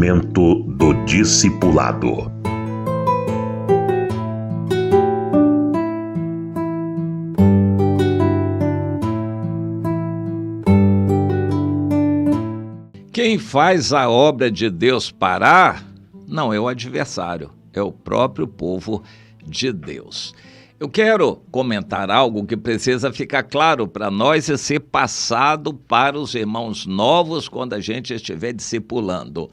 Momento do Discipulado. Quem faz a obra de Deus parar não é o adversário, é o próprio povo de Deus. Eu quero comentar algo que precisa ficar claro para nós e ser passado para os irmãos novos quando a gente estiver discipulando.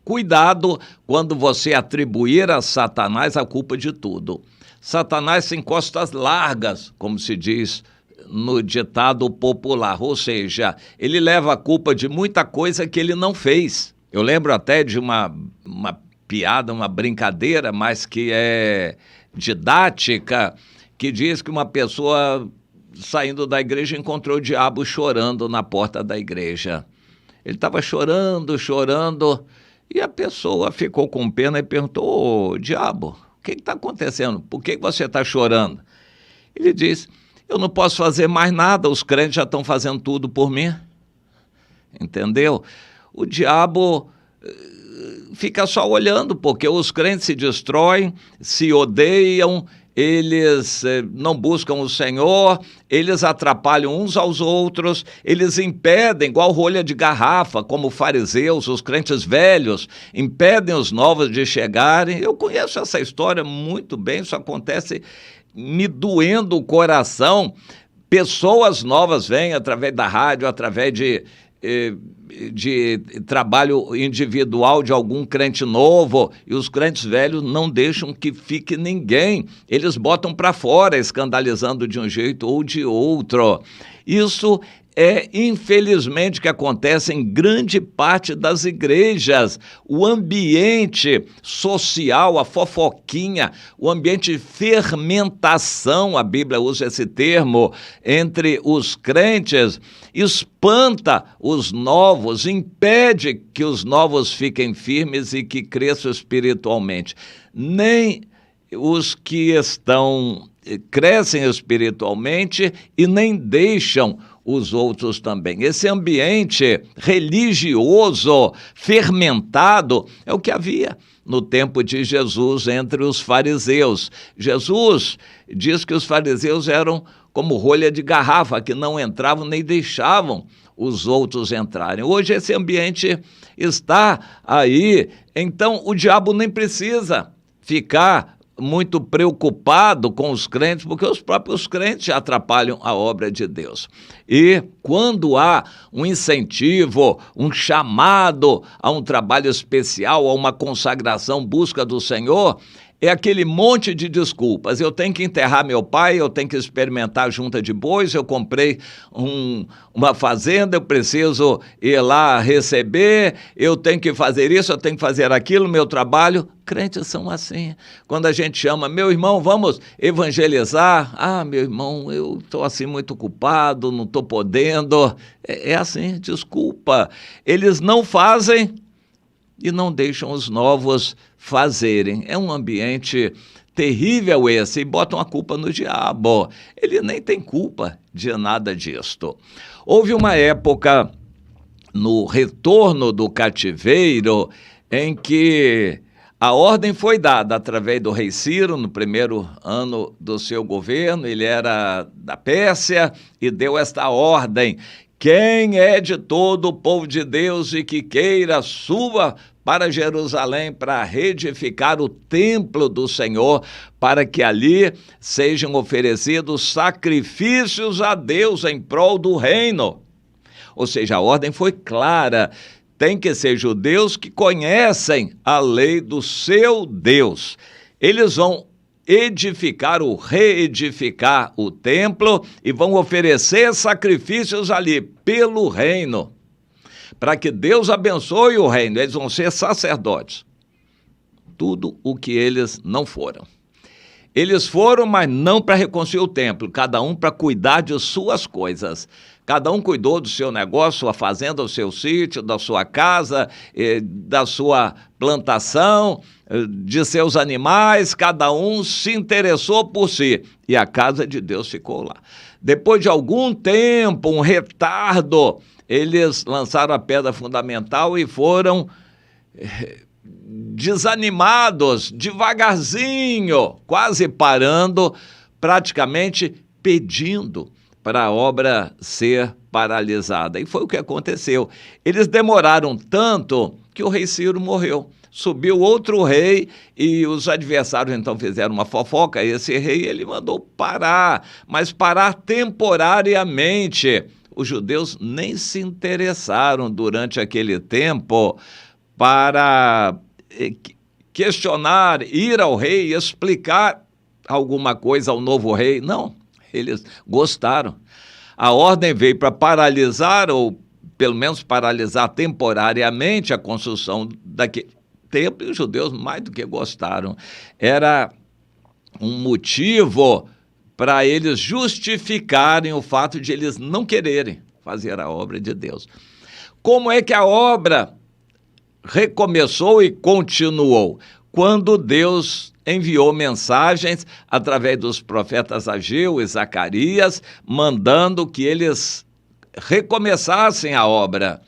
Cuidado quando você atribuir a Satanás a culpa de tudo. Satanás tem costas largas, como se diz no ditado popular, ou seja, ele leva a culpa de muita coisa que ele não fez. Eu lembro até de uma piada, uma brincadeira, mas que é didática, que diz que uma pessoa saindo da igreja encontrou o diabo chorando na porta da igreja. Ele estava chorando, e a pessoa ficou com pena e perguntou: "Ô, diabo, o que está acontecendo? Por que você está chorando?" Ele disse: "Eu não posso fazer mais nada, os crentes já estão fazendo tudo por mim." Entendeu? O diabo fica só olhando, porque os crentes se destroem, se odeiam, eles não buscam o Senhor, eles atrapalham uns aos outros, eles impedem, igual rolha de garrafa, como fariseus, os crentes velhos, impedem os novos de chegarem. Eu conheço essa história muito bem, isso acontece me doendo o coração. Pessoas novas vêm através da rádio, através de trabalho individual de algum crente novo, e os crentes velhos não deixam que fique ninguém, eles botam para fora, escandalizando de um jeito ou de outro. Isso é, infelizmente, que acontece em grande parte das igrejas. O ambiente social, a fofoquinha, o ambiente de fermentação, a Bíblia usa esse termo, entre os crentes, espanta os novos, impede que os novos fiquem firmes e que cresçam espiritualmente. Nem os que crescem espiritualmente e nem deixam os outros também. Esse ambiente religioso, fermentado, é o que havia no tempo de Jesus entre os fariseus. Jesus diz que os fariseus eram como rolha de garrafa, que não entravam nem deixavam os outros entrarem. Hoje esse ambiente está aí, então o diabo nem precisa ficar muito preocupado com os crentes, porque os próprios crentes atrapalham a obra de Deus. E quando há um incentivo, um chamado a um trabalho especial, a uma consagração, busca do Senhor, é aquele monte de desculpas. Eu tenho que enterrar meu pai, eu tenho que experimentar a junta de bois, eu comprei uma fazenda, eu preciso ir lá receber, eu tenho que fazer isso, eu tenho que fazer aquilo, meu trabalho. Crentes são assim. Quando a gente chama: "Meu irmão, vamos evangelizar." "Ah, meu irmão, eu estou assim muito ocupado, não estou podendo." É assim, desculpa. Eles não fazem e não deixam os novos fazerem. É um ambiente terrível esse, e botam a culpa no diabo. Ele nem tem culpa de nada disto. Houve uma época no retorno do cativeiro em que a ordem foi dada através do rei Ciro, no primeiro ano do seu governo. Ele era da Pérsia e deu esta ordem: "Quem é de todo o povo de Deus e que queira, suba para Jerusalém para reedificar o templo do Senhor, para que ali sejam oferecidos sacrifícios a Deus em prol do reino." Ou seja, a ordem foi clara: tem que ser judeus que conhecem a lei do seu Deus. Eles vão reedificar o templo e vão oferecer sacrifícios ali pelo reino, para que Deus abençoe o reino. Eles vão ser sacerdotes. Tudo o que eles não foram. Eles foram, mas não para reconstruir o templo, cada um para cuidar de suas coisas. Cada um cuidou do seu negócio, sua fazenda, do seu sítio, da sua casa, da sua plantação, de seus animais. Cada um se interessou por si, e a casa de Deus ficou lá. Depois de algum tempo, um retardo, eles lançaram a pedra fundamental e foram desanimados, devagarzinho, quase parando, praticamente pedindo para a obra ser paralisada. E foi o que aconteceu. Eles demoraram tanto que o rei Ciro morreu. Subiu outro rei e os adversários então fizeram uma fofoca. Esse rei, ele mandou parar, mas parar temporariamente. Os judeus nem se interessaram durante aquele tempo para questionar, ir ao rei, explicar alguma coisa ao novo rei. Não, eles gostaram. A ordem veio para paralisar, ou pelo menos paralisar temporariamente a construção daquele templo, e os judeus mais do que gostaram. Era um motivo para eles justificarem o fato de eles não quererem fazer a obra de Deus. Como é que a obra recomeçou e continuou? Quando Deus enviou mensagens através dos profetas Ageu e Zacarias, mandando que eles recomeçassem a obra.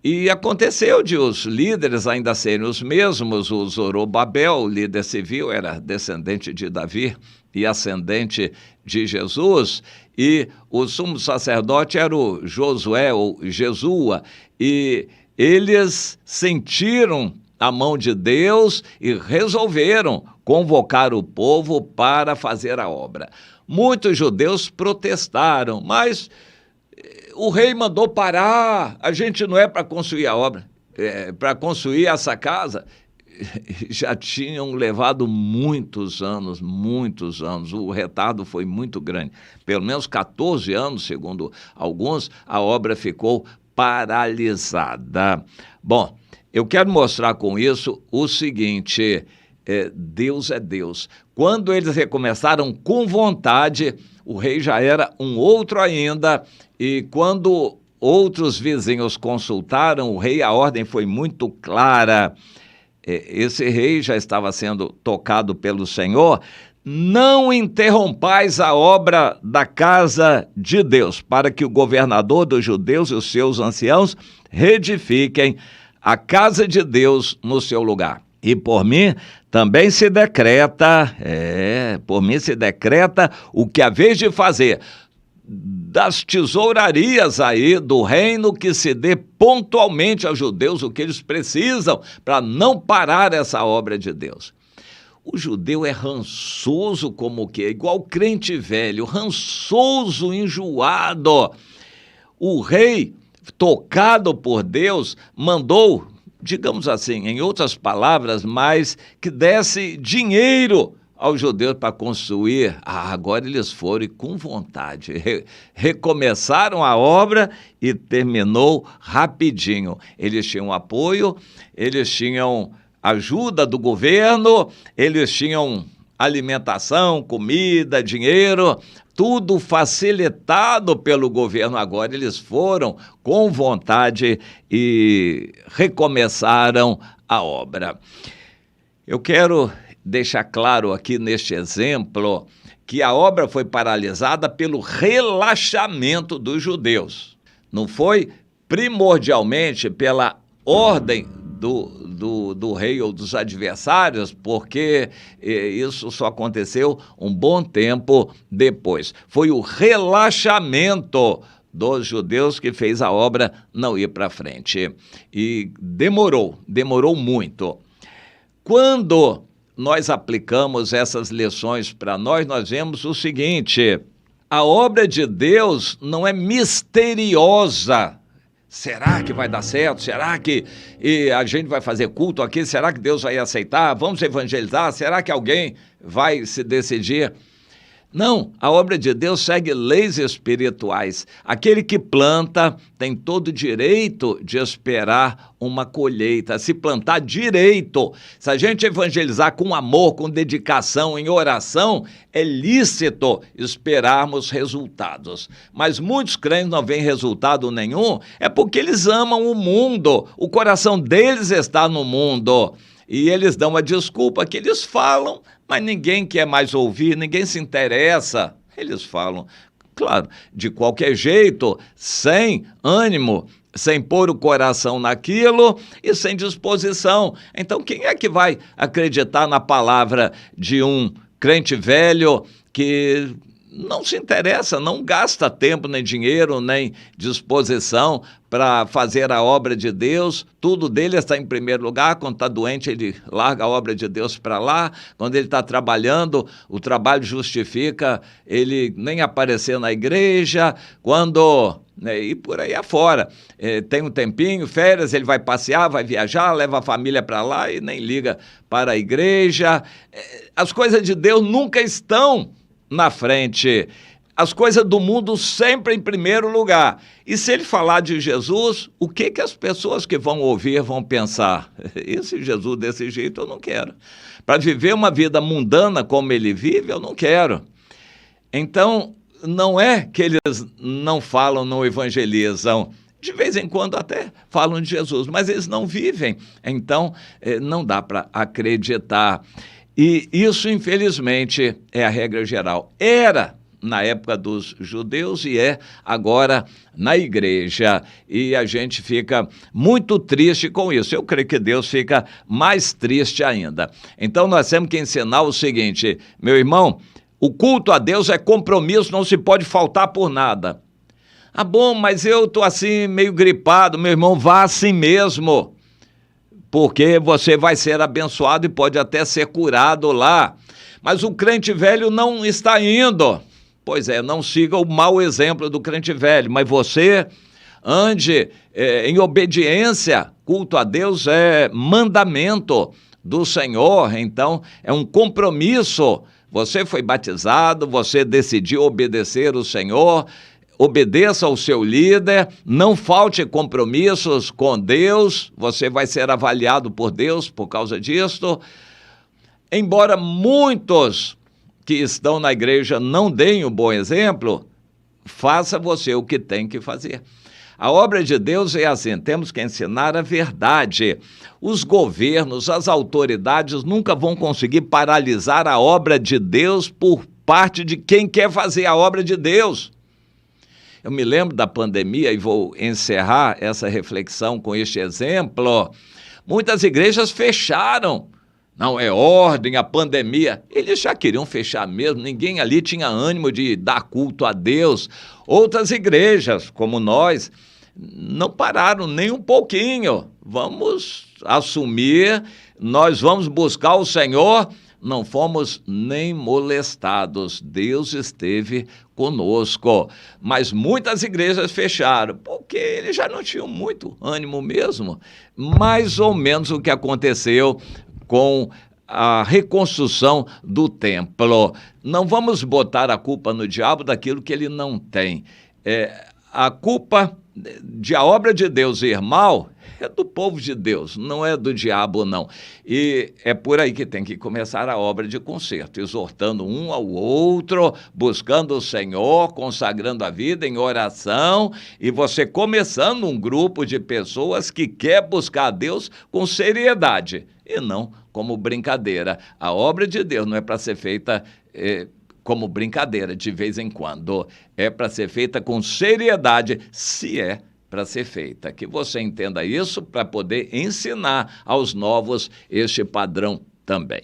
E aconteceu de os líderes ainda serem os mesmos. O Zorobabel, o líder civil, era descendente de Davi e ascendente de Jesus, e o sumo sacerdote era o Josué, ou Jesua, e eles sentiram a mão de Deus e resolveram convocar o povo para fazer a obra. Muitos judeus protestaram, mas o rei mandou parar, a gente não é para construir a obra, para construir essa casa. Já tinham levado muitos anos, o retardo foi muito grande. Pelo menos 14 anos, segundo alguns, a obra ficou paralisada. Bom, eu quero mostrar com isso o seguinte: Deus é Deus. Quando eles recomeçaram com vontade, o rei já era um outro ainda, e quando outros vizinhos consultaram o rei, a ordem foi muito clara. Esse rei já estava sendo tocado pelo Senhor: não interrompais a obra da casa de Deus, para que o governador dos judeus e os seus anciãos reedifiquem a casa de Deus no seu lugar. E por mim também se decreta, o que haveis de fazer das tesourarias aí do reino, que se dê pontualmente aos judeus o que eles precisam para não parar essa obra de Deus. O judeu é rançoso como o quê? Igual crente velho, rançoso, enjoado. O rei, tocado por Deus, mandou, digamos assim, em outras palavras, mais que desse dinheiro aos judeus para construir. Agora eles foram com vontade, recomeçaram a obra e terminou rapidinho. Eles tinham apoio, eles tinham ajuda do governo, eles tinham alimentação, comida, dinheiro, tudo facilitado pelo governo. Agora eles foram com vontade e recomeçaram a obra. Eu quero deixar claro aqui neste exemplo que a obra foi paralisada pelo relaxamento dos judeus. Não foi primordialmente pela ordem do rei ou dos adversários, porque isso só aconteceu um bom tempo depois. Foi o relaxamento dos judeus que fez a obra não ir para frente. E demorou muito. Quando nós aplicamos essas lições para nós vemos o seguinte: a obra de Deus não é misteriosa. Será que vai dar certo? Será que a gente vai fazer culto aqui? Será que Deus vai aceitar? Vamos evangelizar? Será que alguém vai se decidir? Não, a obra de Deus segue leis espirituais. Aquele que planta tem todo o direito de esperar uma colheita, se plantar direito. Se a gente evangelizar com amor, com dedicação, em oração, é lícito esperarmos resultados. Mas muitos crentes não veem resultado nenhum, é porque eles amam o mundo, o coração deles está no mundo. E eles dão a desculpa que eles falam, mas ninguém quer mais ouvir, ninguém se interessa. Eles falam, Claro, de qualquer jeito, sem ânimo, sem pôr o coração naquilo e sem disposição. Então, quem é que vai acreditar na palavra de um crente velho que não se interessa, não gasta tempo, nem dinheiro, nem disposição para fazer a obra de Deus? Tudo dele está em primeiro lugar. Quando está doente, ele larga a obra de Deus para lá. Quando ele está trabalhando, o trabalho justifica ele nem aparecer na igreja. Quando... e por aí afora, tem um tempinho, férias, ele vai passear, vai viajar, leva a família para lá e nem liga para a igreja. As coisas de Deus nunca estão na frente, as coisas do mundo sempre em primeiro lugar. E se ele falar de Jesus, o que as pessoas que vão ouvir vão pensar? Esse Jesus desse jeito eu não quero. Para viver uma vida mundana como ele vive, eu não quero. Então, não é que eles não falam, não evangelizam. De vez em quando até falam de Jesus, mas eles não vivem. Então, não dá para acreditar. E isso, infelizmente, é a regra geral. Era na época dos judeus e é agora na igreja. E a gente fica muito triste com isso. Eu creio que Deus fica mais triste ainda. Então, nós temos que ensinar o seguinte, meu irmão, o culto a Deus é compromisso, não se pode faltar por nada. Ah, bom, mas eu estou assim meio gripado. Meu irmão, vá assim mesmo, porque você vai ser abençoado e pode até ser curado lá. Mas o crente velho não está indo. Pois é, não siga o mau exemplo do crente velho, mas você ande em obediência. Culto a Deus é mandamento do Senhor, então é um compromisso. Você foi batizado, você decidiu obedecer o Senhor, obedeça ao seu líder, não falte compromissos com Deus, você vai ser avaliado por Deus por causa disso. Embora muitos que estão na igreja não deem um bom exemplo, faça você o que tem que fazer. A obra de Deus é assim, temos que ensinar a verdade. Os governos, as autoridades nunca vão conseguir paralisar a obra de Deus por parte de quem quer fazer a obra de Deus. Eu me lembro da pandemia e vou encerrar essa reflexão com este exemplo. Muitas igrejas fecharam. Não é ordem, a pandemia. Eles já queriam fechar mesmo, ninguém ali tinha ânimo de dar culto a Deus. Outras igrejas, como nós, não pararam nem um pouquinho. Vamos assumir, nós vamos buscar o Senhor. Não fomos nem molestados, Deus esteve conosco. Mas muitas igrejas fecharam, porque eles já não tinham muito ânimo mesmo. Mais ou menos o que aconteceu com a reconstrução do templo. Não vamos botar a culpa no diabo daquilo que ele não tem. A culpa de a obra de Deus ir mal é do povo de Deus, não é do diabo, não. E é por aí que tem que começar a obra de conserto, exortando um ao outro, buscando o Senhor, consagrando a vida em oração, e você começando um grupo de pessoas que quer buscar a Deus com seriedade, e não como brincadeira. A obra de Deus não é para ser feita como brincadeira de vez em quando, é para ser feita com seriedade, se é para ser feita. Que você entenda isso para poder ensinar aos novos este padrão também.